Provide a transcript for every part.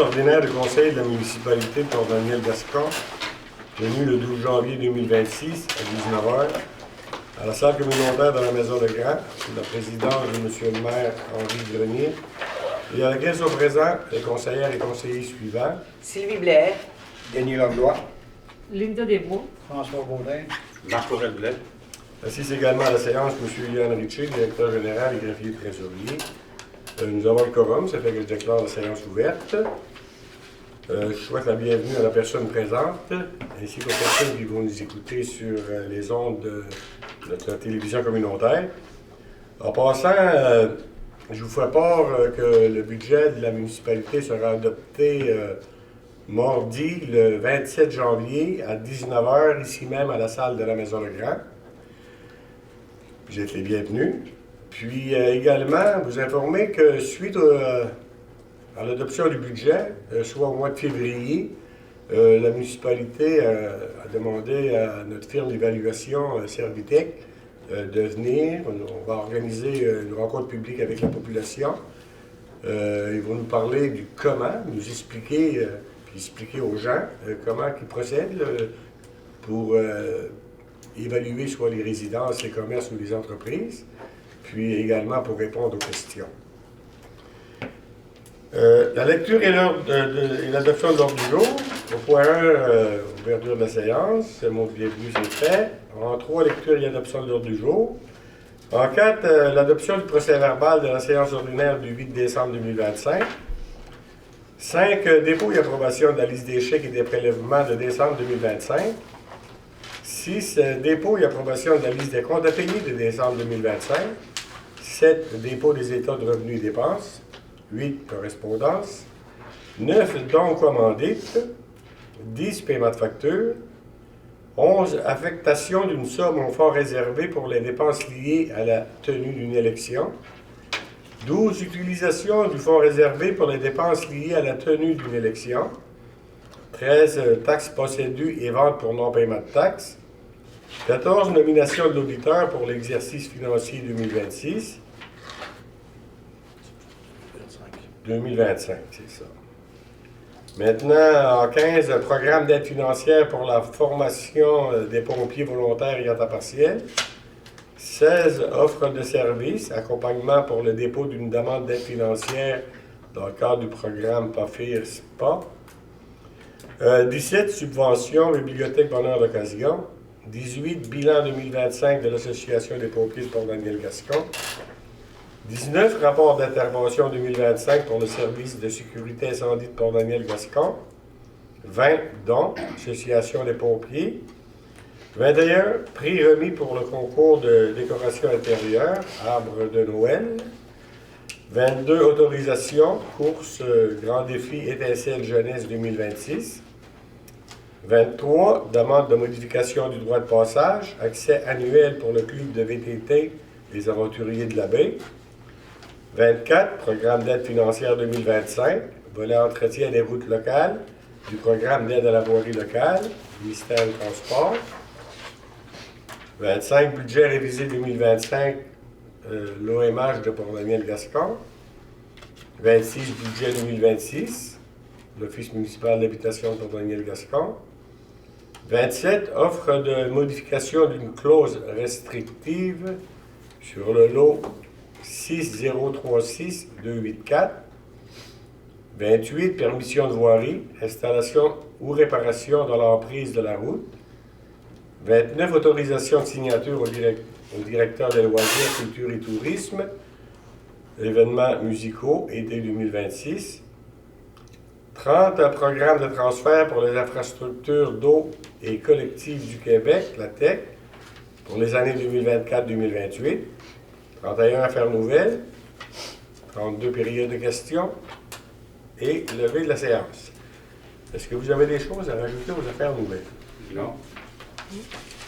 ordinaire du Conseil de la municipalité de Port-Daniel-Gascon, tenue le 12 janvier 2026 à 19 h, à la salle communautaire de la Maison de Grand, sous la présidence de M. le maire Henri Grenier, et à laquelle sont présents les conseillères et conseillers suivants. Sylvie Blais. Denis Langlois. Linda Desbois. François Baudin. Marc-Aurèle Blais. Assiste également à la séance M. Yann Richer, directeur général et greffier trésorier. Nous avons le quorum, ça fait que je déclare la séance ouverte. Je souhaite la bienvenue à la personne présente, ainsi qu'aux personnes qui vont nous écouter sur les ondes de notre télévision communautaire. En passant, je vous fais part que le budget de la municipalité sera adopté mardi, le 27 janvier, à 19 h, ici même à la salle de la Maison Le Grand. Vous êtes les bienvenus. Puis également, vous informer que suite à l'adoption du budget, soit au mois de février, la municipalité a demandé à notre firme d'évaluation Servitec de venir. On va organiser une rencontre publique avec la population. Ils vont nous parler du comment, nous expliquer, puis expliquer aux gens comment ils procèdent pour évaluer soit les résidences, les commerces ou les entreprises, puis également pour répondre aux questions. La lecture et l'adoption de l'ordre du jour. Au point 1, ouverture de la séance, mon bienvenue c'est fait. En 3, lecture et adoption de l'ordre du jour. En 4, l'adoption du procès-verbal de la séance ordinaire du 8 décembre 2025. 5, dépôt et approbation de la liste des chèques et des prélèvements de décembre 2025. 6, dépôt et approbation de la liste des comptes à payer de décembre 2025. 7, dépôt des états de revenus et dépenses. 8, correspondance. 9, dons commandites. 10, paiement de facture. 11, affectation d'une somme au fonds réservé pour les dépenses liées à la tenue d'une élection. 12, utilisation du fonds réservé pour les dépenses liées à la tenue d'une élection. 13, taxes possédues et ventes pour non-paiement de taxes. 14, nomination de l'auditeur pour l'exercice financier 2026. 2025, c'est ça. Maintenant, en 15, programme d'aide financière pour la formation des pompiers volontaires et à temps partiel. 16, offre de services, accompagnement pour le dépôt d'une demande d'aide financière dans le cadre du programme PAFIR-SPA. 17, subvention, bibliothèque bonheur d'occasion. 18, bilan 2025 de l'Association des pompiers de Port-Daniel-Gascon. 19, rapport d'intervention 2025 pour le service de sécurité incendie de Port-Daniel-Gascon. 20, dons, Association des pompiers. 21, prix remis pour le concours de décoration intérieure, arbre de Noël. 22, autorisation, course Grand Défi Étincelle Jeunesse 2026. 23, demande de modification du droit de passage, accès annuel pour le club de VTT Les Aventuriers de la Baie. 24, programme d'aide financière 2025, volet entretien des routes locales, du programme d'aide à la voirie locale, ministère du Transport. 25, budget révisé 2025, l'OMH de Port-Daniel-Gascon. 26, budget 2026, l'Office municipal d'habitation de Port-Daniel-Gascon. 27, offre de modification d'une clause restrictive sur le lot 6036284. 28, permission de voirie, installation ou réparation dans l'emprise de la route. 29, autorisation de signature au directeur des loisirs, culture et tourisme, événements musicaux, été 2026. 30, programme de transfert pour les infrastructures d'eau et collectives du Québec, la TEC, pour les années 2024-2028. 31, affaires nouvelles. 32, période de questions. Et levée de la séance. Est-ce que vous avez des choses à rajouter aux affaires nouvelles? Non.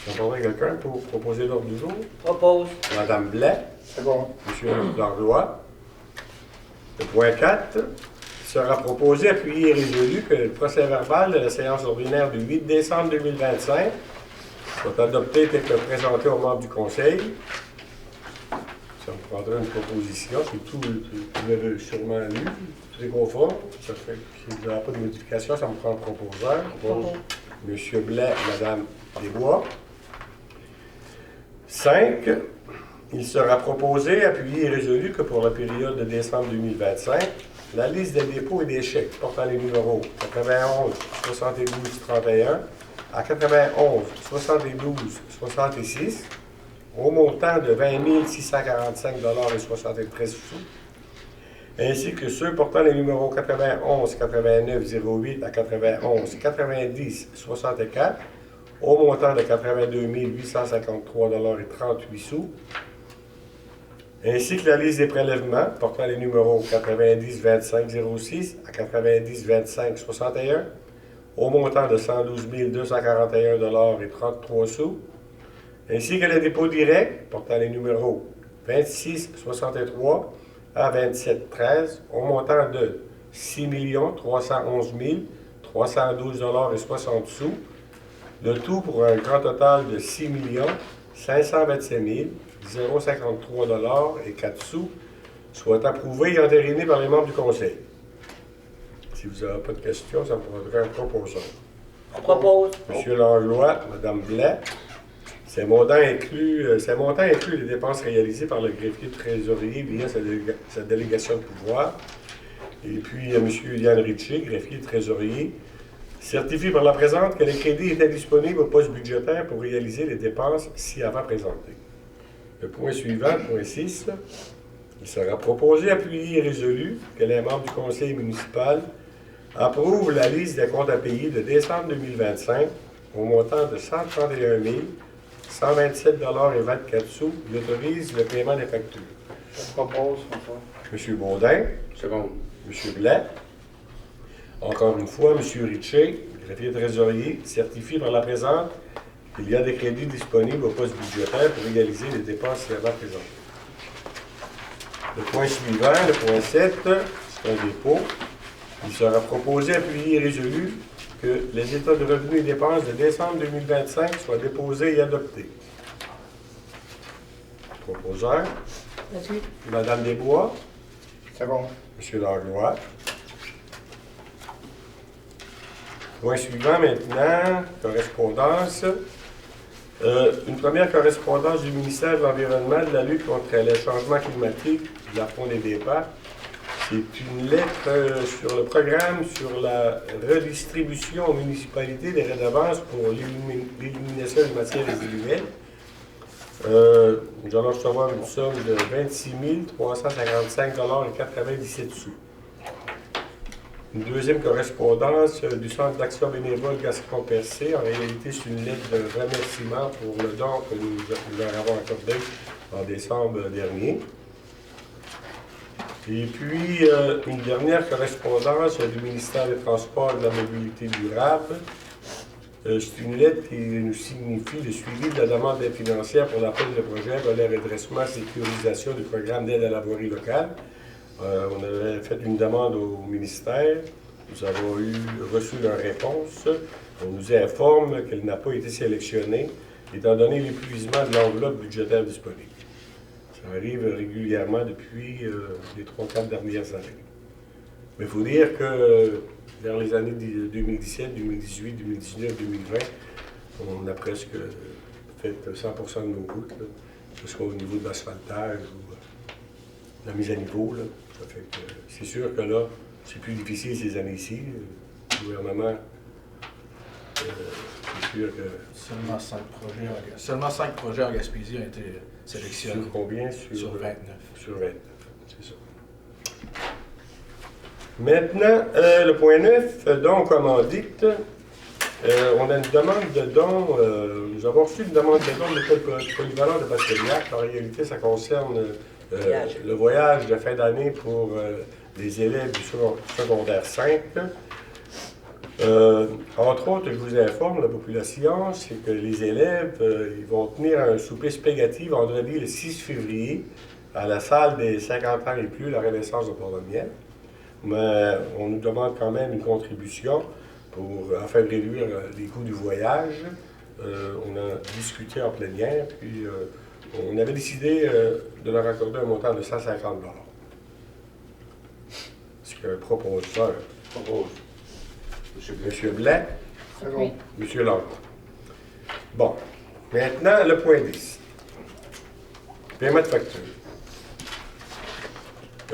J'entendrai quelqu'un pour proposer l'ordre du jour. Propose. Madame Blais. C'est bon. Monsieur Langlois. Le point 4. Sera proposé, appuyé et résolu que le procès-verbal de la séance ordinaire du 8 décembre 2025 soit adopté tel que présenté aux membres du Conseil. Ça me prendrait une proposition. C'est tout, vous l'avez sûrement lu. Tout est conforme. Ça fait que si vous n'avez pas de modification, ça me prend un proposeur. Bon, M. Blais, Mme Desbois. 5. Il sera proposé, appuyé et résolu que pour la période de décembre 2025, la liste des dépôts et des chèques portant les numéros 91 72 31 à 91 72 66 au montant de 20 645,73 $, ainsi que ceux portant les numéros 91 89 08 à 91 90 64 au montant de 82 853,38 $, ainsi que la liste des prélèvements portant les numéros 90 25 06 à 90 25 61 au montant de 112 241,33 $, ainsi que les dépôts directs portant les numéros 26 63 à 27 13 au montant de 6 311 312,60 $, le tout pour un grand total de 6 527 053,04 $, soit approuvé et entériné par les membres du Conseil. Si vous n'avez pas de questions, ça me prendrait un proposeur. On propose. M. Langlois, Mme Blais, ces montants incluent les dépenses réalisées par le greffier de trésorier via sa délégation de pouvoir. Et puis, M. Yann Ritchie, greffier de trésorier, certifie par la présente que les crédits étaient disponibles au poste budgétaire pour réaliser les dépenses ci-avant présentées. Le point suivant, point 6, il sera proposé, appuyé et résolu que les membres du conseil municipal approuvent la liste des comptes à payer de décembre 2025 au montant de 131 127,24 $. Il autorise le paiement des factures. Je propose, François. M. Baudin. Seconde. M. Blais. Encore une fois, M. Ritchie, greffier trésorier, certifie par la présente qu'il y a des crédits disponibles au poste budgétaire pour réaliser les dépenses ci-avant présentées. Le point suivant, le point 7, c'est un dépôt. Il sera proposé, appuyé et résolu que les états de revenus et dépenses de décembre 2025 soient déposés et adoptés. Proposeur. La suite. Mme Desbois. Second. M. Langlois. Point suivant maintenant, correspondance. Une première correspondance du ministère de l'Environnement, de la lutte contre les changements climatiques, de la Fonds des départs. C'est une lettre sur le programme sur la redistribution aux municipalités des redevances pour l'élimination des matières résiduelles. Nous allons recevoir une somme de 26 355,97 $. Une deuxième correspondance du Centre d'action bénévole Gascon-Percé. En réalité, c'est une lettre de remerciement pour le don que nous leur avons accordé en décembre dernier. Et puis, une dernière correspondance du ministère des Transports et de la Mobilité durable. C'est une lettre qui nous signifie le suivi de la demande d'aide financière pour l'appel de projet volet redressement sécurisation du programme d'aide à la voirie locale. On avait fait une demande au ministère. Nous avons reçu leur réponse. On nous informe qu'elle n'a pas été sélectionnée, étant donné l'épuisement de l'enveloppe budgétaire disponible. Ça arrive régulièrement depuis les 3-4 dernières années. Mais il faut dire que vers les années 2017, 2018, 2019, 2020, on a presque fait 100% de nos routes, là, que ce soit au niveau de l'asphaltage ou la mise à niveau. Là. Ça fait que c'est sûr que là, c'est plus difficile ces années-ci. Le gouvernement, c'est sûr que... Seulement 5 projets en Gaspésie ont été sélectionnés. Sur combien? Sur 29. Sur 29, c'est ça. Maintenant, le point 9, don commandite. On a une demande de don. Nous avons reçu une demande de don de l'école polyvalente de Bateliac. En réalité, ça concerne le voyage de fin d'année pour les élèves du secondaire 5. Entre autres, je vous informe, la population, c'est que les élèves ils vont tenir un souper spaghetti vendredi le 6 février à la salle des 50 ans et plus, la Renaissance de Port-de-Miel. Mais on nous demande quand même une contribution afin de réduire les coûts du voyage. On a discuté en plénière, puis on avait décidé de leur accorder un montant de 150 $. Ce que propose ça, Propose. M. Blais, Second. M. Langlois. Bon, maintenant, le point 10. Paiement de facture.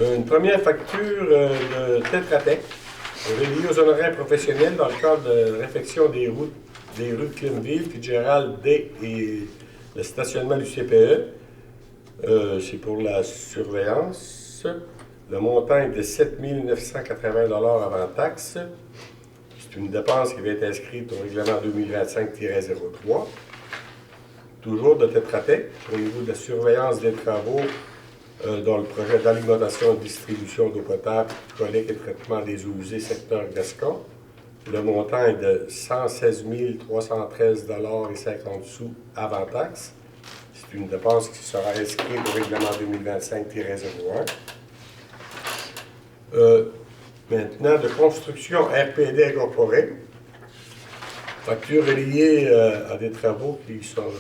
Une première facture de Tetra Tech reliée aux honoraires professionnels dans le cadre de réfection des rues de Clinville, Fitzgerald D et le stationnement du CPE. C'est pour la surveillance. Le montant est de 7 980 $ avant taxe. C'est une dépense qui va être inscrite au règlement 2025-03. Toujours de Tetra Tech, au niveau de la surveillance des travaux dans le projet d'alimentation et de distribution d'eau potable, collecte et traitement des eaux usées, secteur Gascon. Le montant est de 116 313 $ et 50 sous avant taxe. C'est une dépense qui sera inscrite au règlement 2025-01. Maintenant, de construction RPD incorporée. Facture reliée à des travaux qui sont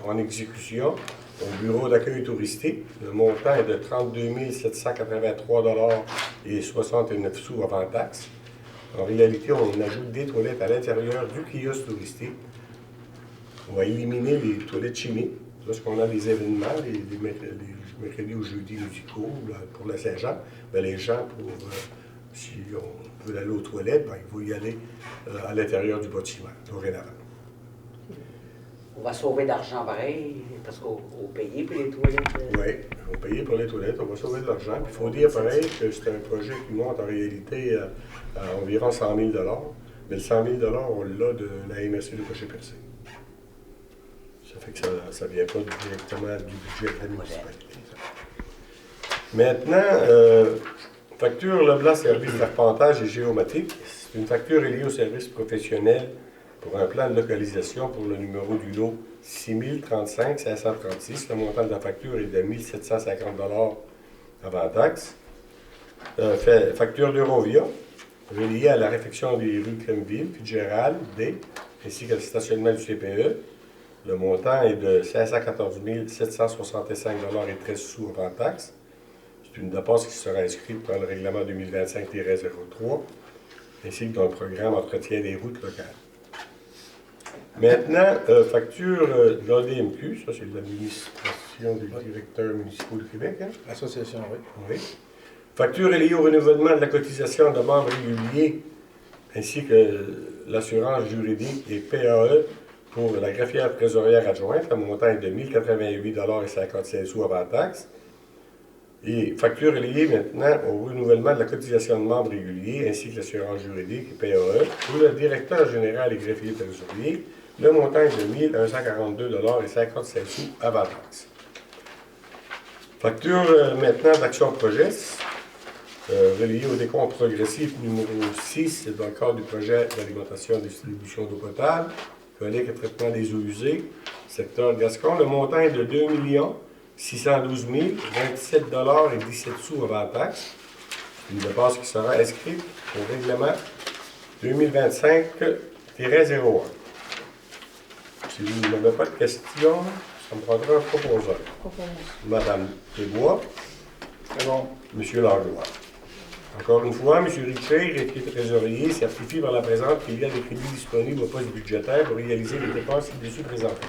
en exécution au bureau d'accueil touristique. Le montant est de 32 783 $ et 69 sous avant taxe. En réalité, on ajoute des toilettes à l'intérieur du kiosque touristique. On va éliminer les toilettes chimiques. Lorsqu'on a des événements, les mercredis ou jeudis musicaux là, pour la Saint-Jean, ben les gens, si on veut aller aux toilettes, ben, il faut y aller à l'intérieur du bâtiment, dorénavant. On va sauver d'argent pareil, parce qu'on va payer pour les toilettes. Oui, on va payer pour les toilettes, on va sauver de l'argent. Il faut dire pareil que c'est un projet qui monte en réalité à environ 100 000 $. Mais le 100 000 $, on l'a de la MRC de Cocher-Percé. Ça fait que ça ne vient pas directement du budget de la municipalité. Maintenant, facture Leblanc Service d'arpentage et géométrique. C'est une facture liée au service professionnel pour un plan de localisation pour le numéro du lot 6035 536. Le montant de la facture est de 1 750 $ avant taxe. Facture d'Eurovia, reliée à la réfection des rues Clemville, Fitzgerald, D, ainsi que le stationnement du CPE. Le montant est de 514 765 $ et 13 sous avant taxe. C'est une dépense qui sera inscrite dans le règlement 2025-03, ainsi que dans le programme Entretien des routes locales. Maintenant, facture de l'ADMQ, ça c'est de l'administration des directeurs municipaux du Québec. Hein? L'association, oui. Oui. Facture liée au renouvellement de la cotisation de membres réguliers, ainsi que l'assurance juridique et PAE pour la greffière trésorière adjointe. Le montant est de 1 088 $ et 55 sous avant taxe. Et facture liée maintenant au renouvellement de la cotisation de membres réguliers ainsi que l'assurance juridique et PAE pour le directeur général et greffier trésorier. Le montant est de 1 142 $ et 55 sous avant taxe. Facture maintenant d'Action Progress, reliée au décompte progressif numéro 6 dans le cadre du projet d'alimentation et distribution d'eau potable, collecte et traitement des eaux usées, secteur Gascon. Le montant est de 2 612 027 $ et 17 sous avant taxe. Une dépense qui sera inscrite au règlement 2025-01. Si vous n'avez pas de questions, ça me prendra un proposeur. Madame Desbois, Second. M. Langlois. Encore une fois, M. Richer, qui est trésorier, certifie par la présente qu'il y a des crédits disponibles au poste budgétaire pour réaliser les dépenses ci-dessus présentées.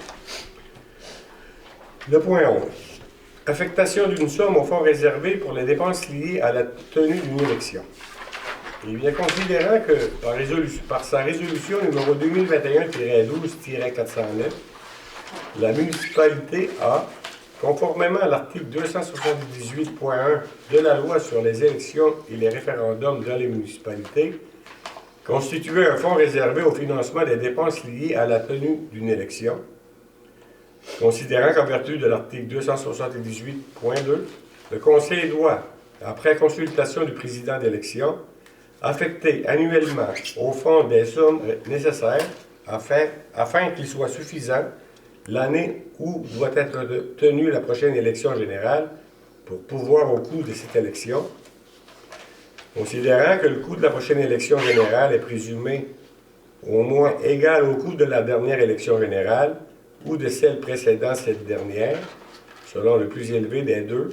Le point 11. Affectation d'une somme au fonds réservé pour les dépenses liées à la tenue d'une élection. Eh bien, considérant que par sa résolution numéro 2021-12-409, la municipalité a, conformément à l'article 278.1 de la loi sur les élections et les référendums dans les municipalités, constitué un fonds réservé au financement des dépenses liées à la tenue d'une élection, considérant qu'en vertu de l'article 278.2, le Conseil doit, après consultation du président d'élection, affecter annuellement au fonds des sommes nécessaires afin qu'il soit suffisant l'année où doit être tenue la prochaine élection générale pour pouvoir au coût de cette élection, considérant que le coût de la prochaine élection générale est présumé au moins égal au coût de la dernière élection générale, ou de celle précédant cette dernière, selon le plus élevé des deux,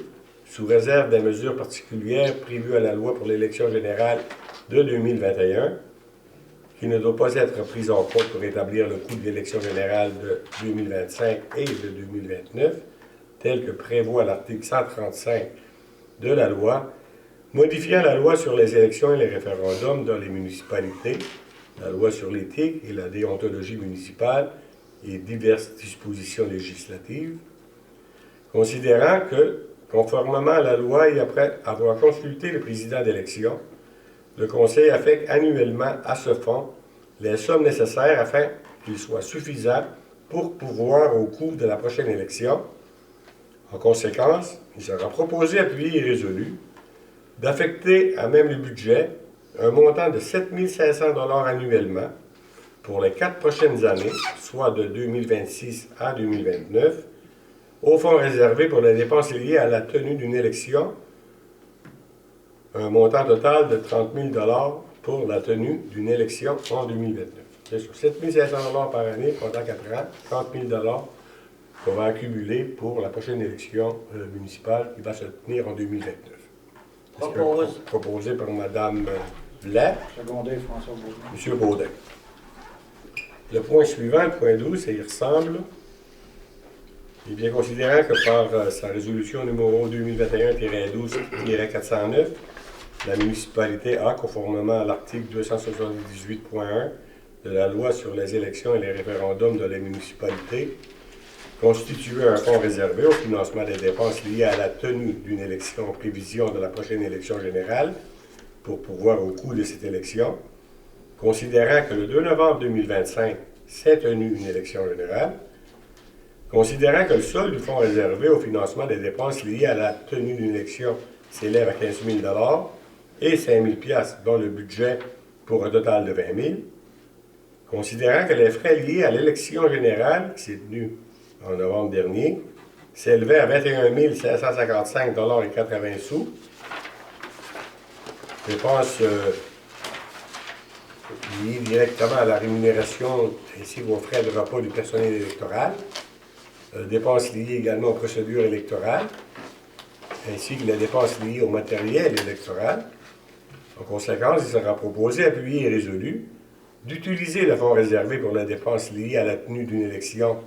sous réserve des mesures particulières prévues à la loi pour l'élection générale de 2021, qui ne doit pas être prise en compte pour établir le coût de l'élection générale de 2025 et de 2029, tel que prévoit l'article 135 de la loi, modifiant la loi sur les élections et les référendums dans les municipalités, la loi sur l'éthique et la déontologie municipale et diverses dispositions législatives, considérant que, conformément à la loi et après avoir consulté le président d'élection, le Conseil affecte annuellement à ce fonds les sommes nécessaires afin qu'il soit suffisant pour pourvoir au coût de la prochaine élection. En conséquence, il sera proposé, appuyé et résolu d'affecter à même le budget un montant de 7 500 $ annuellement pour les 4 prochaines années, soit de 2026 à 2029, au fonds réservé pour les dépenses liées à la tenue d'une élection, un montant total de 30 000 $ pour la tenue d'une élection en 2029. C'est sur 7 500 $ par année pendant 4 ans, 30 000 $ qu'on va accumuler pour la prochaine élection municipale qui va se tenir en 2029. Propose. Proposé par Mme Blais, Secondé, François Baudin. M. Baudin. Le point suivant, le point 12, ça y ressemble. Et bien, considérant que par sa résolution numéro 2021-12-409, la municipalité a, conformément à l'article 278.1 de la loi sur les élections et les référendums de la municipalité, constitué un fonds réservé au financement des dépenses liées à la tenue d'une élection en prévision de la prochaine élection générale pour pourvoir au coût de cette élection, considérant que le 2 novembre 2025 s'est tenue une élection générale, considérant que le solde du fonds réservé au financement des dépenses liées à la tenue d'une élection s'élève à 15 000 $ et 5 000 $ dont le budget pour un total de 20 000, considérant que les frais liés à l'élection générale qui s'est tenue en novembre dernier s'élevaient à 21 555,80 $, dépenses liées directement à la rémunération ainsi qu'aux frais de repas du personnel électoral, dépenses liées également aux procédures électorales, ainsi que les dépenses liées au matériel électoral. En conséquence, il sera proposé, appuyé et résolu d'utiliser le fonds réservé pour les dépenses liées à la tenue d'une élection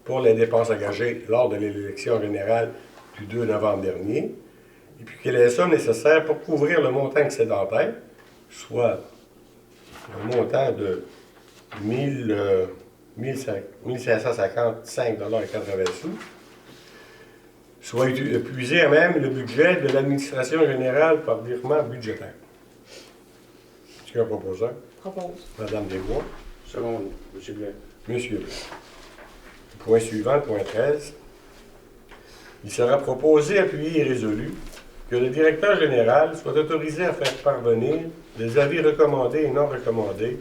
pour les dépenses engagées lors de l'élection générale du 2 novembre dernier, et puis que les sommes nécessaires pour couvrir le montant excédentaire, soit un montant de 1555,80 $, soit épuisé à même le budget de l'administration générale par virement budgétaire. Est-ce qu'il y a un proposeur? Propose. Madame Desbois. Secondé, M. Blais. Monsieur Blais. Point suivant, point 13. Il sera proposé, appuyé et résolu que le directeur général soit autorisé à faire parvenir des avis recommandés et non recommandés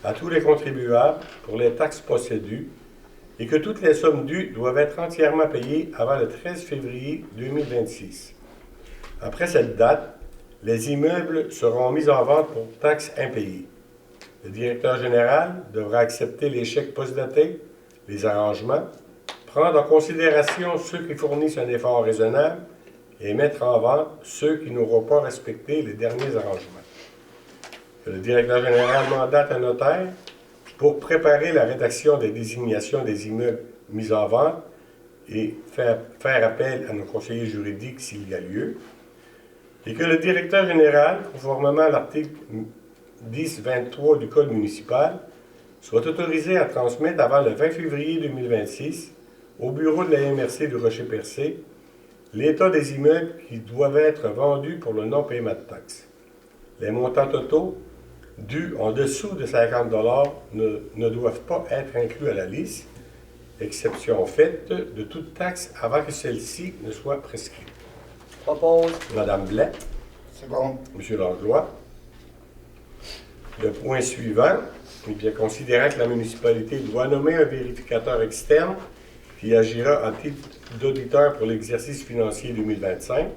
à tous les contribuables pour les taxes possédues et que toutes les sommes dues doivent être entièrement payées avant le 13 février 2026. Après cette date, les immeubles seront mis en vente pour taxes impayées. Le directeur général devra accepter les chèques postdatés, les arrangements, prendre en considération ceux qui fournissent un effort raisonnable et mettre en vente ceux qui n'auront pas respecté les derniers arrangements. Le directeur général mandate un notaire pour préparer la rédaction des désignations des immeubles mis en vente et faire appel à nos conseillers juridiques s'il y a lieu, et que le directeur général, conformément à l'article 10.23 du Code municipal, soit autorisé à transmettre avant le 20 février 2026 au bureau de la MRC du Rocher-Percé l'état des immeubles qui doivent être vendus pour le non-paiement de taxes. Les montants totaux dus en dessous de 50 $ ne doivent pas être inclus à la liste, exception faite de toute taxe avant que celle-ci ne soit prescrite. Propose. Madame Blais. Second. Monsieur Langlois. Le point suivant, eh bien, considérant que la municipalité doit nommer un vérificateur externe qui agira en titre d'auditeur pour l'exercice financier 2025,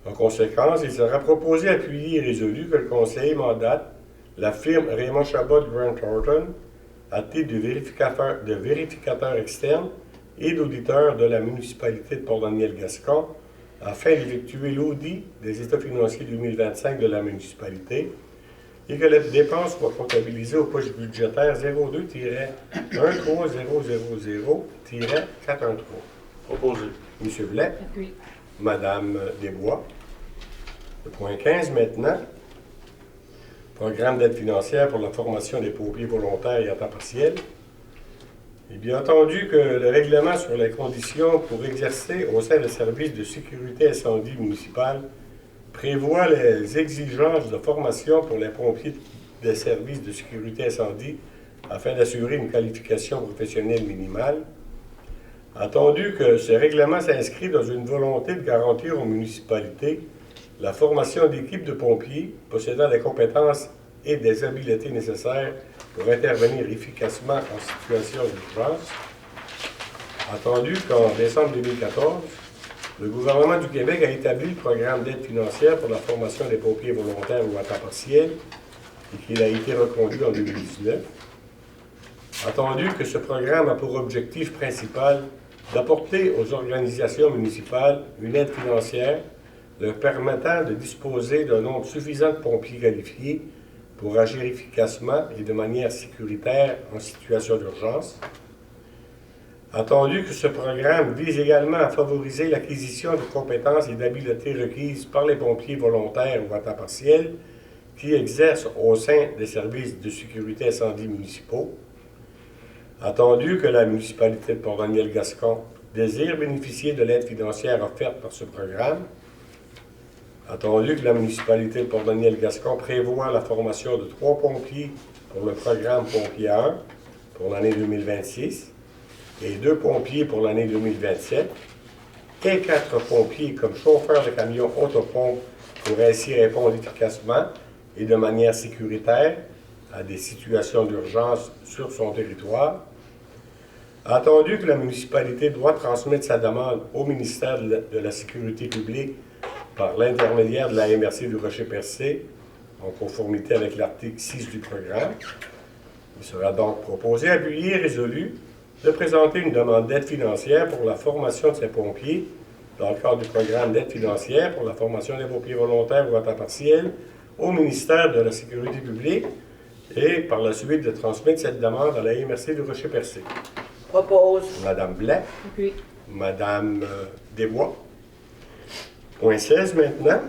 en conséquence, il sera proposé, appuyé et résolu que le Conseil mandate la firme Raymond Chabot Grant Thornton à titre de vérificateur externe et d'auditeur de la municipalité de Port-Daniel-Gascon afin d'effectuer l'audit des états financiers 2025 de la municipalité et que les dépenses soient comptabilisées aux poches budgétaires 02-13000-413. Proposé. M. Blais, Appui. Mme Desbois. Le point 15 maintenant. Programme d'aide financière pour la formation des pompiers volontaires et à temps partiel. Et bien entendu que le règlement sur les conditions pour exercer au sein des services de sécurité incendie municipal prévoit les exigences de formation pour les pompiers des services de sécurité incendie afin d'assurer une qualification professionnelle minimale. Attendu que ce règlement s'inscrit dans une volonté de garantir aux municipalités la formation d'équipes de pompiers possédant des compétences et des habiletés nécessaires pour intervenir efficacement en situation d'urgence. Attendu qu'en décembre 2014, le gouvernement du Québec a établi le programme d'aide financière pour la formation des pompiers volontaires ou à temps partiel et qu'il a été reconduit en 2019. Attendu que ce programme a pour objectif principal d'apporter aux organisations municipales une aide financière leur permettant de disposer d'un nombre suffisant de pompiers qualifiés pour agir efficacement et de manière sécuritaire en situation d'urgence. Attendu que ce programme vise également à favoriser l'acquisition de compétences et d'habiletés requises par les pompiers volontaires ou à temps partiel qui exercent au sein des services de sécurité incendie municipaux. Attendu que la municipalité de Port-Daniel-Gascon désire bénéficier de l'aide financière offerte par ce programme. Attendu que la municipalité de Port-Daniel-Gascon prévoit la formation de 3 pompiers pour le programme Pompier 1 pour l'année 2026 et 2 pompiers pour l'année 2027 et 4 pompiers comme chauffeurs de camions autopompe pour ainsi répondre efficacement et de manière sécuritaire à des situations d'urgence sur son territoire. Attendu que la municipalité doit transmettre sa demande au ministère de la Sécurité publique par l'intermédiaire de la MRC du Rocher-Percé, en conformité avec l'article 6 du programme. Il sera donc proposé, appuyé et résolu de présenter une demande d'aide financière pour la formation de ces pompiers dans le cadre du programme d'aide financière pour la formation des pompiers volontaires ou à temps partiel au ministère de la Sécurité publique et par la suite de transmettre cette demande à la MRC du Rocher-Percé. Propose. Madame Blais, Appui. Madame Desbois. Point 16 maintenant.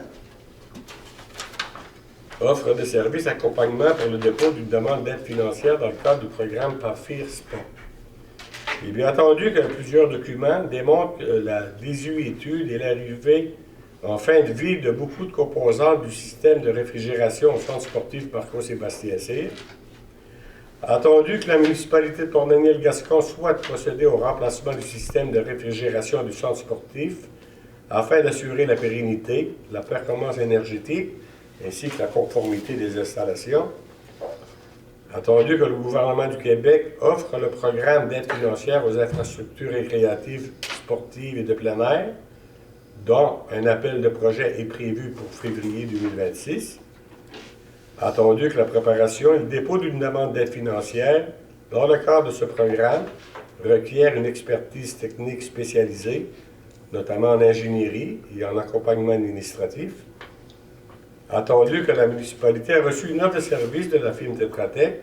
Offre de services accompagnement pour le dépôt d'une demande d'aide financière dans le cadre du programme PAFIR-SPA. Il est bien entendu que plusieurs documents démontrent la désuétude et l'arrivée en fin de vie de beaucoup de composantes du système de réfrigération au centre sportif Marco-Sébastien-Cyr. Attendu que la municipalité de Port-Daniel-Gascon souhaite procéder au remplacement du système de réfrigération du centre sportif afin d'assurer la pérennité, la performance énergétique ainsi que la conformité des installations. Attendu que le gouvernement du Québec offre le programme d'aide financière aux infrastructures récréatives, sportives et de plein air, dont un appel de projet est prévu pour février 2026. Attendu que la préparation et le dépôt d'une demande d'aide financière dans le cadre de ce programme requiert une expertise technique spécialisée, notamment en ingénierie et en accompagnement administratif. Attendu que la municipalité a reçu une offre de service de la firme Tetra Tech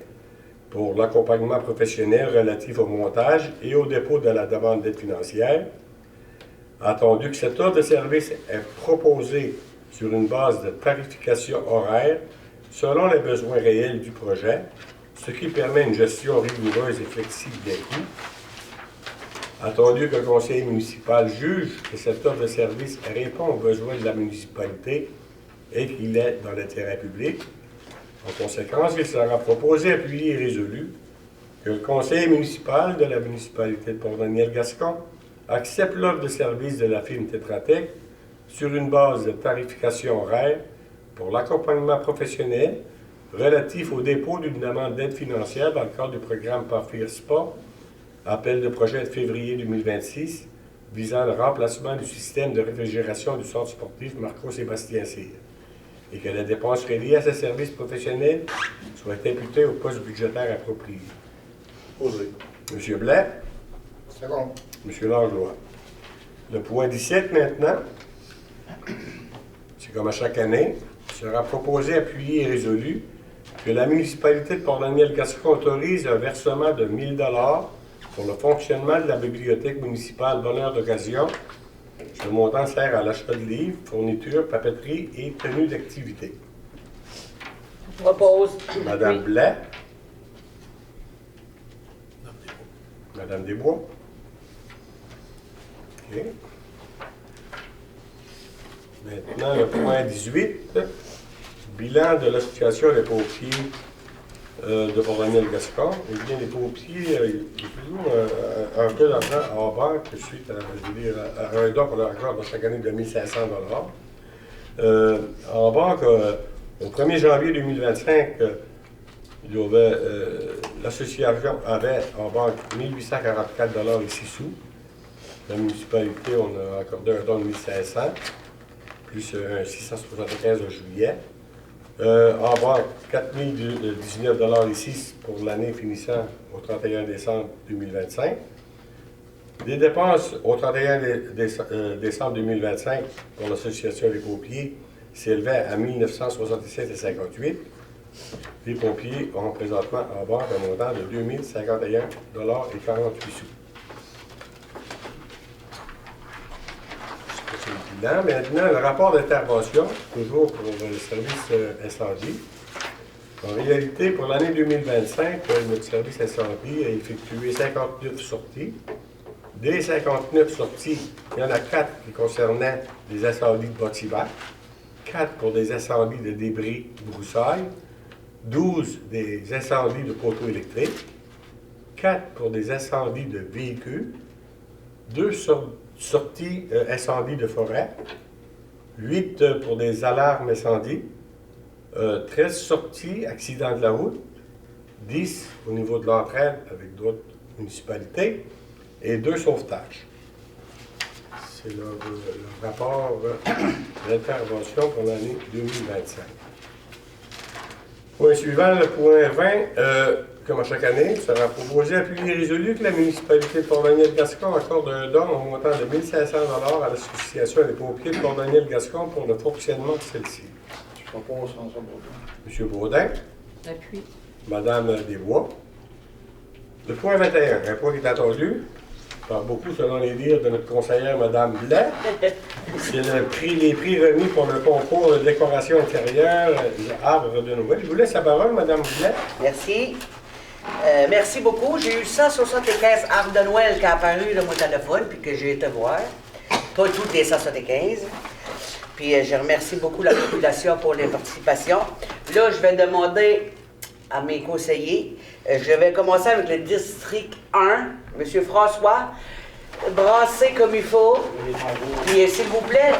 pour l'accompagnement professionnel relatif au montage et au dépôt de la demande d'aide financière. Attendu que cette offre de service est proposée sur une base de tarification horaire selon les besoins réels du projet, ce qui permet une gestion rigoureuse et flexible des coûts. Attendu que le conseiller municipal juge que cette offre de service répond aux besoins de la municipalité et qu'il est dans l'intérêt public. En conséquence, il sera proposé, appuyé et résolu que le conseil municipal de la municipalité de Port-Daniel-Gascon accepte l'offre de service de la firme Tetra Tech sur une base de tarification horaire pour l'accompagnement professionnel relatif au dépôt d'une demande d'aide financière dans le cadre du programme PAFIR-SPA, appel de projet de février 2026, visant le remplacement du système de réfrigération du centre sportif Marco-Sébastien-Cyr, et que les dépenses reliées à ce service professionnel soient imputées au poste budgétaire approprié. Posé. M. Blais, Second. M. Langlois. Le point 17 maintenant, c'est comme à chaque année, sera proposé, appuyé et résolu que la municipalité de Port-Daniel-Gascon autorise un versement de 1 000 $ pour le fonctionnement de la bibliothèque municipale Bonheur d'occasion. Ce montant sert à l'achat de livres, fournitures, papeterie et tenues d'activité. Propose. Madame Blais. Madame Desbois. OK. Maintenant, le point 18, bilan de l'Association des paupiers de Port-Daniel-Gascon. Eh bien, les paupiers, il y a toujours un peu d'argent en banque suite à un don qu'on leur accorde chaque année de 1 500 $. En banque, au 1er janvier 2025, l'association avait en banque 1 844 $ et 6 sous. La municipalité, on a accordé un don de 1 500, plus un 675 en juillet. En banque, 4 019 $ et 6 pour l'année finissant au 31 décembre 2025. Des dépenses au 31 décembre 2025 pour l'association des pompiers s'élevaient à 1 967,58 $. Les pompiers ont présentement en banque un montant de 2 051 $ et 48 sous. C'est le bilan. Maintenant, le rapport d'intervention, toujours pour le service incendie. En réalité, pour l'année 2025, notre service incendie a effectué 59 sorties. Des 59 sorties, il y en a 4 qui concernaient des incendies de bâtiments, 4 pour des incendies de débris broussailles, 12 des incendies de poteaux électriques, 4 pour des incendies de véhicules, 2 sorties incendies de forêt, 8 pour des alarmes incendies, 13 sorties accidents de la route, 10 au niveau de l'entraide avec d'autres municipalités et 2 sauvetages. C'est leur rapport d'intervention pour l'année 2025. Point suivant, le point 20, comme à chaque année, sera proposé, appuyé et résolu que la municipalité de Port-Daniel-Gascon accorde un don au montant de 1 500 $ à l'Association des pompiers de Port-Daniel-Gascon pour le fonctionnement de celle-ci. Je propose François Baudin. M. Baudin, Appui. Mme Desbois. Le point 21, un point qui est attendu par beaucoup selon les dires de notre conseillère Mme Blais. C'est les prix remis pour le concours de décoration intérieure Arbre de Noël. Je vous laisse la parole, Mme Blais. Merci. Merci beaucoup. J'ai eu 175 arbres de Noël qui ont apparu dans mon téléphone, puis que j'ai été voir. Pas toutes les 175. Puis je remercie beaucoup la population pour les participations. Là, je vais demander à mes conseillers. Je vais commencer avec le district 1, M. François. Brasser comme il faut. Puis s'il vous plaît,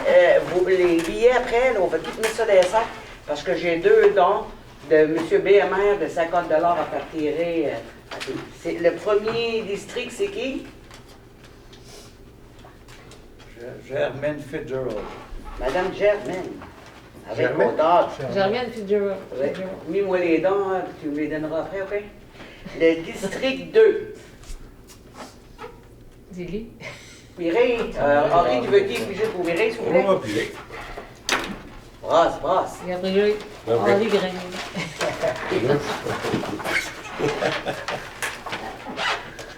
les billets après, là, on va tout mettre ça dans les sacs, parce que j'ai 2 dons de M. BMR de 50 $ à faire tirer. Le premier district, c'est qui? Germaine Fitzgerald. Madame Germaine. Avec Germaine? mon âge. Germaine Fitzgerald. Ouais. Mis-moi les dons, hein, puis tu me les donneras après, OK? Le district 2. Zélie. Mireille, Henri, tu veux dire piger pour Mireille, s'il vous On plaît? va appuyer. Brasse, brasse. Gabriel. Henri Grenier.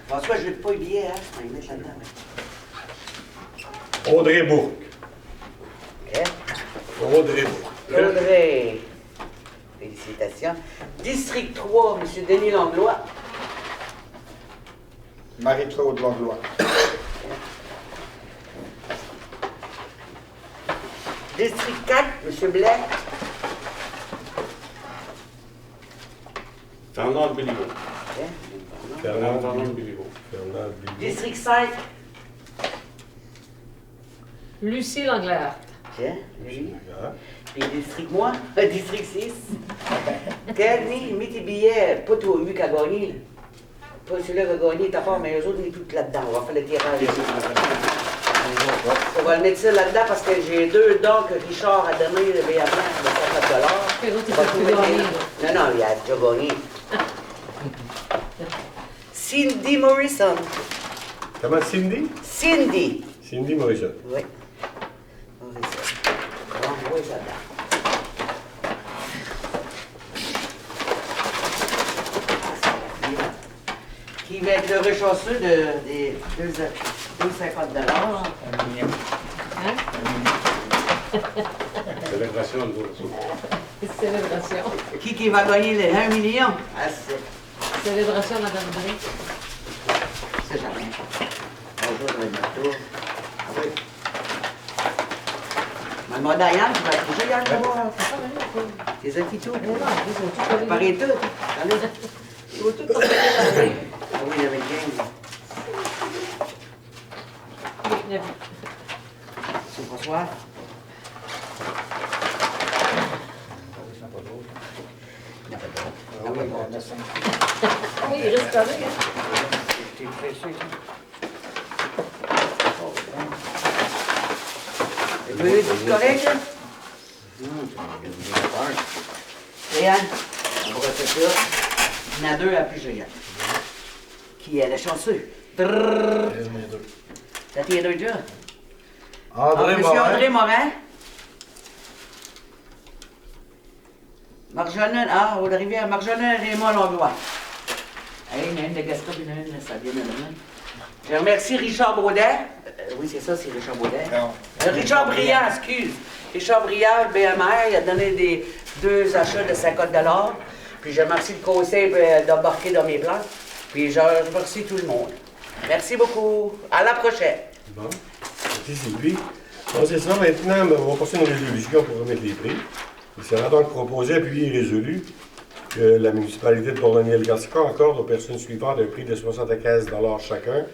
François, je ne veux pas oublier, hein? Je vais les mettre là-dedans. Audrey Bourque. OK? Audrey Bourque. Audrey. Félicitations. District 3, M. Denis Langlois. Marie-Claude Langlois. District 4, M. Blais. Fernand Béliveau. OK? Fernand Béliveau. Fernand Billy. District 5. Lucie Langlard. OK? Lui. D'accord. Puis district moi, district 6. Kenny, mis tes billets, pas toi, lui qui a gagné. Là. Pas celui-là qui a gagné, t'as pas, mais eux autres, on est tous là-dedans. On va faire le tirage. On va le mettre ça là-dedans parce que j'ai 2 dons que Richard a donné le BMR de 50 $. Les autres, ils On va peuvent tout plus mettre gagner. les- Non, non, il a déjà gagné. Cindy Morrison. Comment Cindy? Cindy. Cindy Morrison. Oui. Morrison. On va ça là. Qui va être le chanceux des 2,50 $. Un million. Hein? Célébration de Célébration. Qui va gagner les 1 million? Ah, c'est Célébration, Madame Drey. c'est jamais. Bonjour, je vais mettre tout. Ah oui. Maman Diane, tu vas toucher, Yann, d'abord. Ah, mais là, Tes acquis tout. mais non, ils sont tous collés. Pareil tout. Allez. Ils sont tous collés dans la vie. Ah oui, il y avait 15. Oui, la vie. C'est François. Il n'y a pas de Ah oui, on a 5. Ah oui, il reste collé, hein. J'étais pressé. Oui, c'est correct, hein? Yann, on va refaire ça. Il y en a deux à plus géant. Qui est le chanceux? Drrrr. T'as tes deux déjà? André Monsieur André Morin. Morin. Marjolaine, au de Rivière, Marjolaine Raymond Langlois. Hey, il y en a une de Gaston, il y en a une de Sabine. Je remercie Richard Baudet. Oui, c'est ça, c'est Richard Baudet. Richard Briand, excuse. Richard Briand, BMR, il a donné deux achats de 50 $. Puis je remercie le conseil d'embarquer dans mes plans. Puis je remercie tout le monde. Merci beaucoup. À la prochaine. Bon. Merci Sylvie. Bon, c'est ça. Maintenant, on va passer une résolution pour remettre les prix. Il sera donc proposé, appuyé et résolu que la municipalité de Bourdonnais-le-Gascon accorde aux personnes suivantes un prix de 75 $ chacun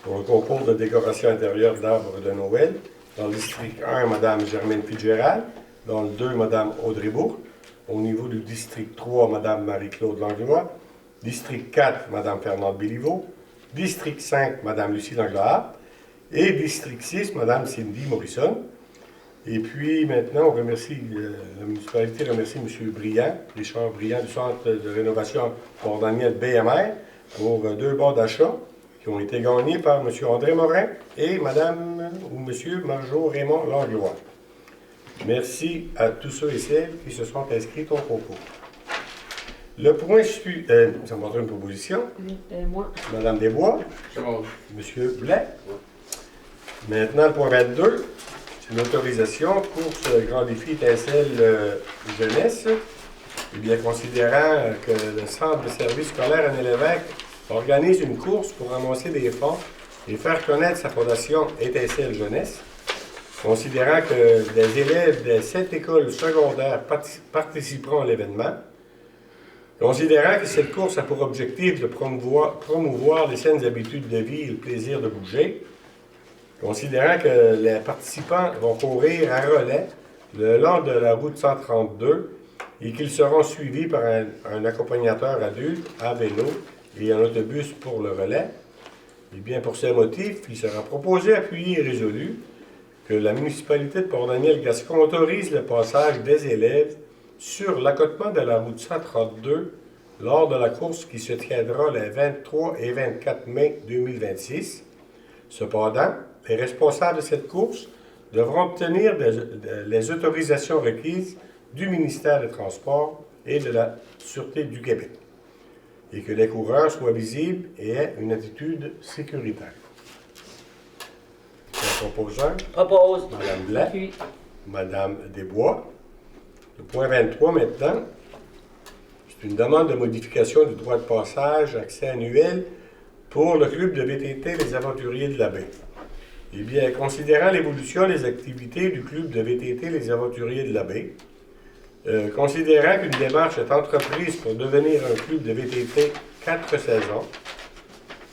pour le concours de décoration intérieure d'arbres de Noël. Dans le district 1, Mme Germaine Fitzgerald. Dans le 2, Mme Audrey Bourque. Au niveau du district 3, Mme Marie-Claude Langlois. District 4, Mme Fernande Béliveau. District 5, Mme Lucie Langlois. Et district 6, Mme Cindy Morrison. Et puis maintenant, on remercie, la municipalité remercie M. Briand, Richard Briand du Centre de rénovation Port-Daniel BMR, pour 2 bons d'achat qui ont été gagnés par M. André Morin et Mme ou M. Marjo Raymond Langlois. Merci à tous ceux et celles qui se sont inscrits au concours. Le point suivant, ça me montre une proposition. Oui, moi. Mme Desbois, C'est bon. M. Blais. Maintenant, le point 22. C'est une autorisation pour ce grand défi étincelle jeunesse. Eh bien, considérant que le Centre de services scolaires René-Lévesque organise une course pour amasser des fonds et faire connaître sa fondation Étincelle Jeunesse, considérant que des élèves des 7 écoles secondaires participeront à l'événement, considérant que cette course a pour objectif de promouvoir les saines habitudes de vie et le plaisir de bouger, considérant que les participants vont courir à relais le long de la route 132 et qu'ils seront suivis par un accompagnateur adulte à vélo et un autobus pour le relais, et bien pour ces motifs, il sera proposé, appuyé et résolu que la municipalité de Port-Daniel-Gascon autorise le passage des élèves sur l'accotement de la route 132 lors de la course qui se tiendra les 23 et 24 mai 2026. Cependant, les responsables de cette course devront obtenir les autorisations requises du ministère des Transports et de la Sûreté du Québec, et que les coureurs soient visibles et aient une attitude sécuritaire. Le proposeur, Propose. Mme Blais, Puis, Mme Desbois. Le point 23 maintenant, c'est une demande de modification du droit de passage, accès annuel pour le club de VTT Les Aventuriers de la Baie. Eh bien, considérant l'évolution des activités du club de VTT Les Aventuriers de la Baie, considérant qu'une démarche est entreprise pour devenir un club de VTT 4 saisons,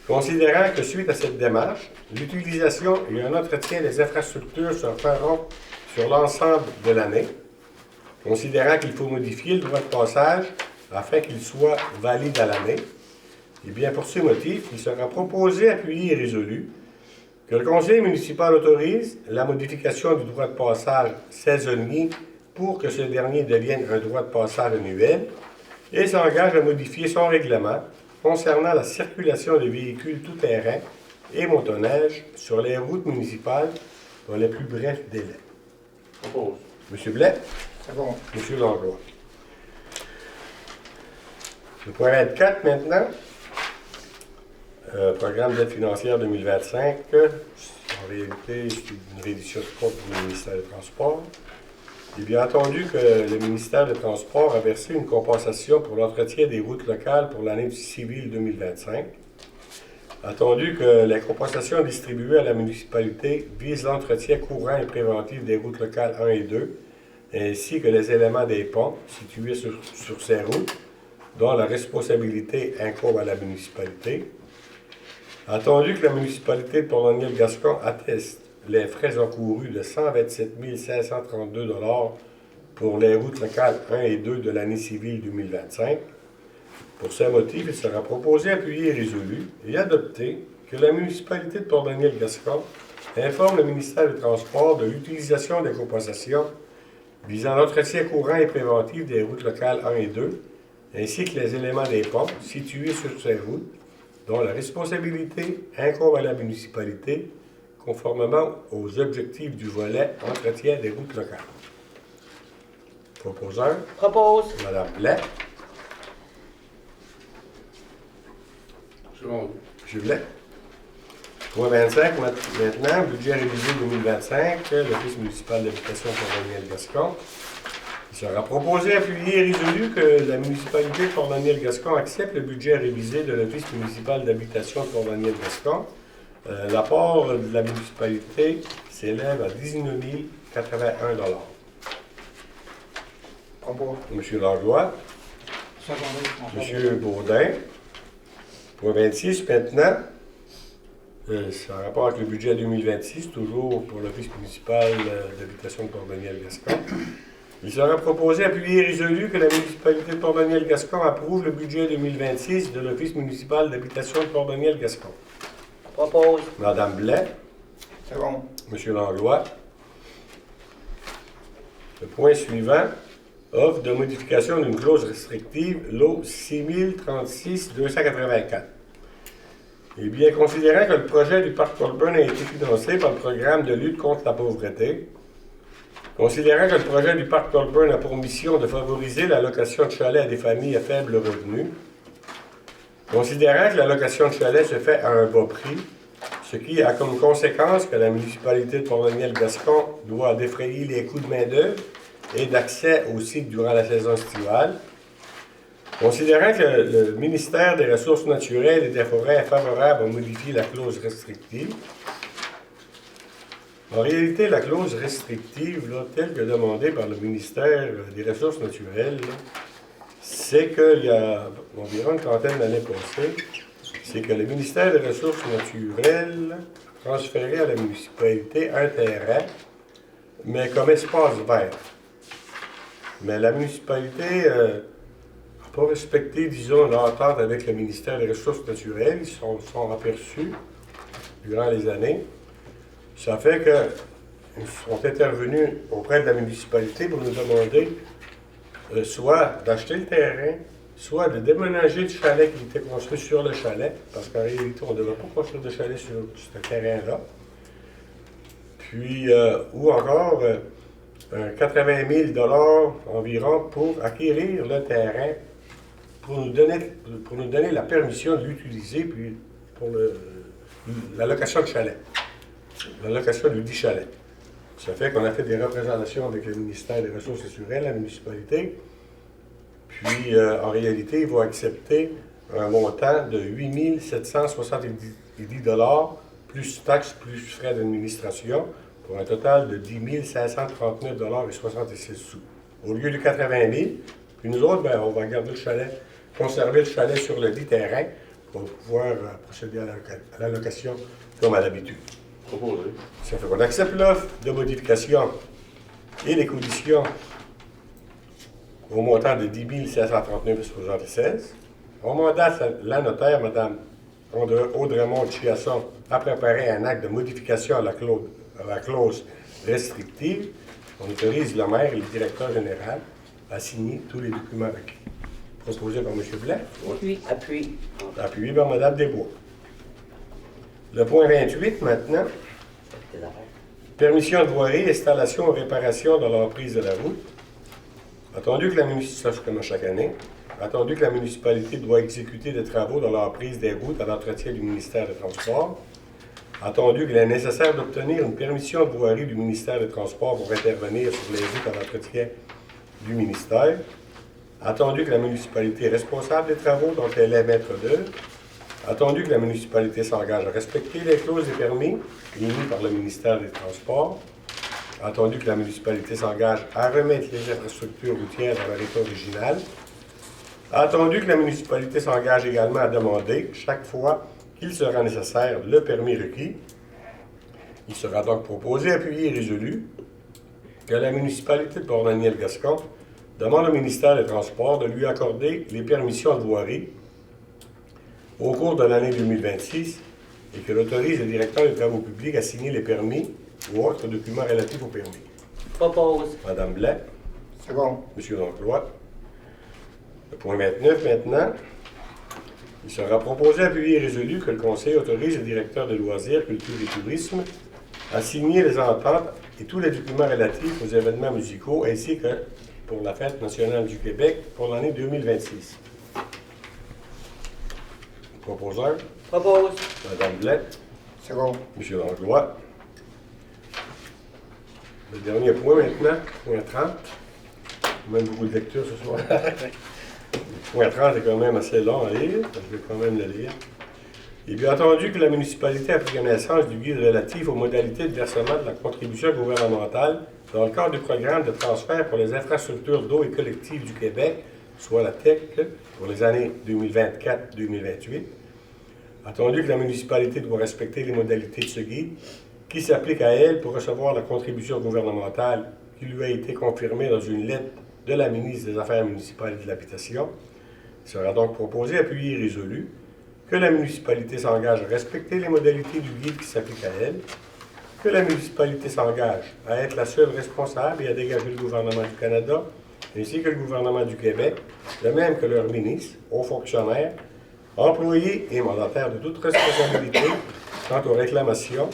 considérant que suite à cette démarche, l'utilisation et un entretien des infrastructures se feront sur l'ensemble de l'année, considérant qu'il faut modifier le droit de passage afin qu'il soit valide à l'année, eh bien, pour ce motif, il sera proposé, appuyé et résolu que le conseil municipal autorise la modification du droit de passage saisonnier pour que ce dernier devienne un droit de passage annuel et s'engage à modifier son règlement concernant la circulation des véhicules tout-terrain et motoneige sur les routes municipales dans les plus brefs délais. Propose. M. Blais, C'est bon. M. Langlois. Le point 24 maintenant. Programme d'aide financière 2025. En réalité, c'est une réduction de compte pour le ministère des Transports. Il est bien entendu que le ministère des Transports a versé une compensation pour l'entretien des routes locales pour l'année civile 2025. Attendu que les compensations distribuées à la municipalité visent l'entretien courant et préventif des routes locales 1 et 2, ainsi que les éléments des ponts situés sur ces routes, dont la responsabilité incombe à la municipalité. Attendu que la municipalité de Port-Daniel-Gascon atteste les frais encourus de 127 532 $ pour les routes locales 1 et 2 de l'année civile 2025. Pour ce motif, il sera proposé, appuyé et résolu et adopté que la municipalité de Port-Daniel-Gascon informe le ministère des Transports de l'utilisation des compensations visant l'entretien courant et préventif des routes locales 1 et 2, ainsi que les éléments des ponts situés sur ces routes, dont la responsabilité incombe à la municipalité, conformément aux objectifs du volet entretien des routes locales. Proposeur, Propose. Mme Blais. C'est bon. M. Blais. Point 25, maintenant, budget révisé 2025, l'Office municipal d'habitation Port-Daniel-Gascon. Il sera proposé, appuyé et résolu que la municipalité de Port-Daniel-Gascon accepte le budget révisé de l'Office municipal d'habitation de Port-Daniel-Gascon. L'apport de la municipalité s'élève à 19 081 $. Propos. M. Langlois, Secondé. M. Baudin. Point 26, maintenant. C'est en rapport avec le budget 2026, toujours pour l'Office municipal d'habitation de Port-Daniel-Gascon. Il sera proposé, appuyé et résolu que la municipalité de Port-Daniel-Gascon approuve le budget 2026 de l'Office municipal d'habitation de Port-Daniel-Gascon. Propose. Mme Blais, C'est bon. M. Langlois. Le point suivant, offre de modification d'une clause restrictive, lot 6036-284. Eh bien, considérant que le projet du parc Colburn a été financé par le programme de lutte contre la pauvreté, considérant que le projet du parc Colburn a pour mission de favoriser la location de chalets à des familles à faible revenu, considérant que la location de chalets se fait à un bas prix, ce qui a comme conséquence que la municipalité de Port-Daniel-Gascon doit défrayer les coûts de main-d'œuvre et d'accès au site durant la saison estivale, considérant que le ministère des Ressources naturelles et des Forêts est favorable à modifier la clause restrictive. En réalité, la clause restrictive, là, telle que demandée par le ministère des Ressources naturelles, là, c'est qu'il y a environ une trentaine d'années passées, c'est que le ministère des Ressources naturelles a transféré à la municipalité un terrain, mais comme espace vert. Mais la municipalité n'a pas respecté, disons, l'entente avec le ministère des Ressources naturelles. Ils sont aperçus durant les années. Ça fait qu'ils sont intervenus auprès de la municipalité pour nous demander soit d'acheter le terrain, soit de déménager le chalet qui était construit sur le chalet, parce qu'en réalité, on ne devait pas construire de chalet sur ce terrain-là. Puis, ou encore 80 000 $ environ pour acquérir le terrain, pour nous donner la permission de l'utiliser, puis pour la location de chalet, la location du dit chalet. Ça fait qu'on a fait des représentations avec le ministère des Ressources naturelles, la municipalité, puis en réalité, ils vont accepter un montant de 8 770 $, plus taxes, plus frais d'administration, pour un total de 10 539,66 $. Au lieu de 80 000, puis nous autres, ben, on va garder le chalet, conserver le chalet sur le dit terrain pour pouvoir procéder à la location comme à l'habitude. Proposé. Ça fait qu'on accepte l'offre de modification et les conditions au montant de 10 539,76 $. On mandate la notaire, Mme Audremont Chiasson, à préparer un acte de modification à la clause restrictive. On autorise le maire et le directeur général à signer tous les documents requis. proposé par M. Blais, Oui. Appuie. appuyé par Mme Desbois. Le point 28 maintenant, Tes affaires. permission de voirie, installation ou réparation dans l'emprise de la route. Attendu que la municipalité, ça je commence chaque année, attendu que la municipalité doit exécuter des travaux dans l'emprise des routes à l'entretien du ministère des Transports, attendu qu'il est nécessaire d'obtenir une permission de voirie du ministère des Transports pour intervenir sur les routes à l'entretien du ministère, attendu que la municipalité est responsable des travaux dont elle est maître d'œuvre, attendu que la municipalité s'engage à respecter les clauses des permis émis par le ministère des Transports, attendu que la municipalité s'engage à remettre les infrastructures routières dans leur état original, attendu que la municipalité s'engage également à demander, chaque fois qu'il sera nécessaire, le permis requis. Il sera donc proposé, appuyé et résolu que la municipalité de Port-Daniel-Gascon demande au ministère des Transports de lui accorder les permissions de voirie au cours de l'année 2026 et qu'elle autorise le directeur des travaux publics à signer les permis ou autres documents relatifs au permis. Propose. Madame Blais, C'est bon. Monsieur Langlois. Le point 29 maintenant. Il sera proposé, appuyé et résolu que le Conseil autorise le directeur de loisirs, culture et tourisme à signer les ententes et tous les documents relatifs aux événements musicaux ainsi que pour la Fête nationale du Québec pour l'année 2026. Proposeur, Propose. Madame Blais, C'est bon. Monsieur Langlois. Le dernier point maintenant, point 30. Même beaucoup de lecture ce soir. Point 30 est quand même assez long à lire, je vais quand même le lire. Il est bien entendu que la municipalité a pris connaissance du guide relatif aux modalités de versement de la contribution gouvernementale dans le cadre du programme de transfert pour les infrastructures d'eau et collectives du Québec, soit la TEC, pour les années 2024-2028. Attendu que la municipalité doit respecter les modalités de ce guide, qui s'applique à elle pour recevoir la contribution gouvernementale qui lui a été confirmée dans une lettre de la ministre des Affaires municipales et de l'Habitation. Il sera donc proposé, appuyé et résolu que la municipalité s'engage à respecter les modalités du guide qui s'applique à elle, que la municipalité s'engage à être la seule responsable et à dégager le gouvernement du Canada, ainsi que le gouvernement du Québec, de même que leurs ministres, hauts fonctionnaires, employés et mandataires de toute responsabilité quant aux réclamations,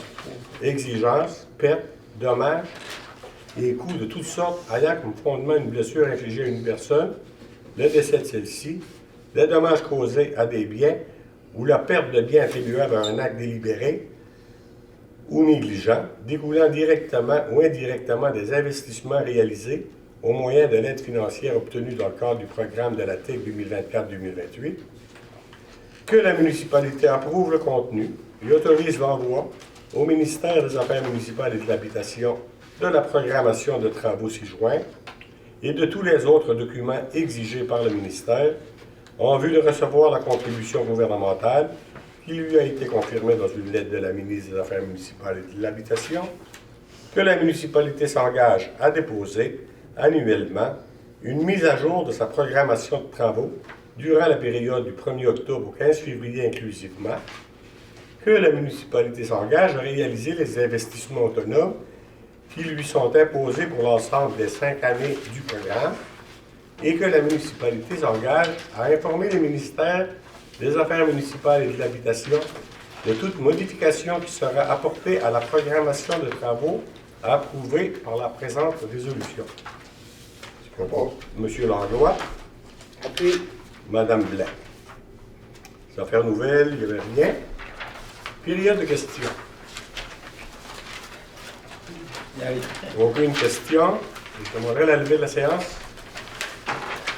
exigences, pertes, dommages et coûts de toutes sortes ayant comme fondement une blessure infligée à une personne, le décès de celle-ci, les dommages causés à des biens ou la perte de biens attribuables à un acte délibéré ou négligent, découlant directement ou indirectement des investissements réalisés au moyen de l'aide financière obtenue dans le cadre du programme de la TEC 2024-2028, que la municipalité approuve le contenu et autorise l'envoi au ministère des Affaires municipales et de l'Habitation de la programmation de travaux ci-joints et de tous les autres documents exigés par le ministère en vue de recevoir la contribution gouvernementale qui lui a été confirmée dans une lettre de la ministre des Affaires municipales et de l'Habitation, que la municipalité s'engage à déposer annuellement une mise à jour de sa programmation de travaux durant la période du 1er octobre au 15 février inclusivement, que la municipalité s'engage à réaliser les investissements autonomes qui lui sont imposés pour l'ensemble des 5 années du programme et que la municipalité s'engage à informer le ministère des Affaires municipales et de l'Habitation de toute modification qui sera apportée à la programmation de travaux approuvée par la présente résolution. Je propose M. Langlois, Appuie. Mme Blais. Les affaires nouvelles, il n'y avait rien. Période de questions. Aucune question. Je demanderai la levée de la séance.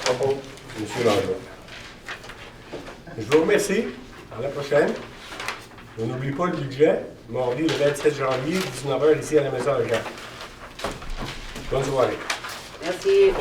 Propos. M. Langlois. Je vous remercie. À la prochaine. On n'oublie pas le budget. Mardi, le 27 janvier, 19h, ici à la Maison de Jean. Bonne soirée. Merci.